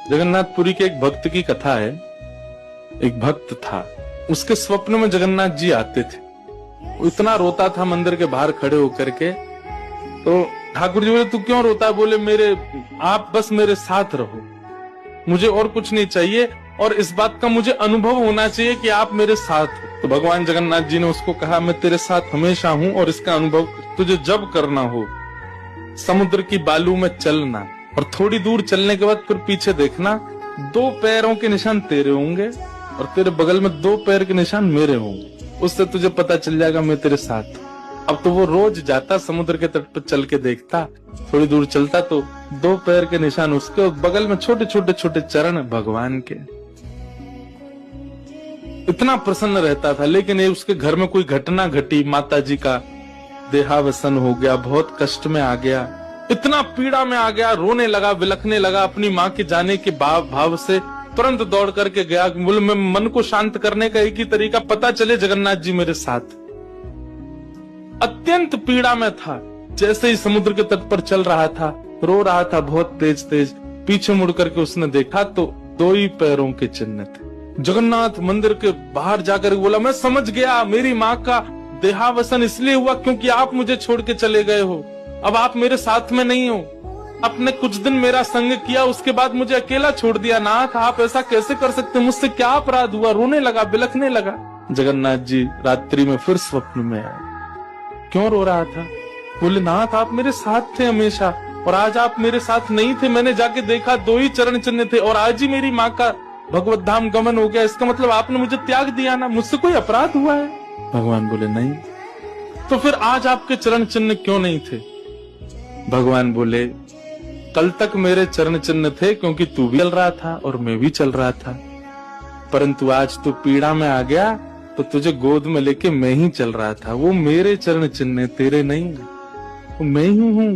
जगन्नाथपुरी के एक भक्त की कथा है। एक भक्त था, उसके स्वप्न में जगन्नाथ जी आते थे। वो इतना रोता था मंदिर के बाहर खड़े होकर के। तो ठाकुर जी बोले, तू क्यों रोता है? बोले, आप बस मेरे साथ रहो, मुझे और कुछ नहीं चाहिए, और इस बात का मुझे अनुभव होना चाहिए कि आप मेरे साथ हो। तो भगवान जगन्नाथ जी ने उसको कहा, मैं तेरे साथ हमेशा हूं, और इसका अनुभव तुझे जब करना हो समुद्र की बालू में चलना, और थोड़ी दूर चलने के बाद फिर पीछे देखना, 2 पैरों के निशान तेरे होंगे और तेरे बगल में 2 पैर के निशान मेरे होंगे। उससे तुझे पता चल जाएगा मैं तेरे साथ। अब तो वो रोज जाता, समुद्र के तट पर चल के देखता, थोड़ी दूर चलता तो 2 पैर के निशान उसके और बगल में छोटे छोटे चरण भगवान के। इतना प्रसन्न रहता था। लेकिन ये उसके घर में कोई घटना घटी, माता जी का देहावसन हो गया, बहुत कष्ट में आ गया, इतना पीड़ा में आ गया, रोने लगा, बिलखने लगा। अपनी माँ के जाने के भाव से तुरंत दौड़ करके गया। बोले, मैं मन को शांत करने का एक ही तरीका, पता चले जगन्नाथ जी मेरे साथ। अत्यंत पीड़ा में था। जैसे ही समुद्र के तट पर चल रहा था, रो रहा था बहुत तेज तेज। पीछे मुड़ करके उसने देखा तो 2 ही पैरों के चिन्ह थे। जगन्नाथ मंदिर के बाहर जाकर बोला, मैं समझ गया, मेरी माँ का देहावसन इसलिए हुआ क्योंकि आप मुझे छोड़ के चले गए हो। अब आप मेरे साथ में नहीं हो। आपने कुछ दिन मेरा संग किया, उसके बाद मुझे अकेला छोड़ दिया। नाथ, आप ऐसा कैसे कर सकते? मुझसे क्या अपराध हुआ? रोने लगा, बिलखने लगा। जगन्नाथ जी रात्रि में फिर स्वप्न में आए। क्यों रो रहा था? बोले, नाथ, आप मेरे साथ थे हमेशा, और आज आप मेरे साथ नहीं थे। मैंने जाके देखा 2 ही चरण चिन्ह थे, और आज ही मेरी माँ का भगवत धाम गमन हो गया। इसका मतलब आपने मुझे त्याग दिया ना? मुझसे कोई अपराध हुआ है? भगवान बोले, नहीं। तो फिर आज आपके चरण चिन्ह क्यों नहीं थे? भगवान बोले, कल तक मेरे चरण चिन्ह थे क्योंकि तू भी चल रहा था और मैं भी चल रहा था, परंतु आज तू पीड़ा में आ गया तो तुझे गोद में लेके मैं ही चल रहा था। वो मेरे चरण चिन्ह, तेरे नहीं, वो मैं ही हूँ।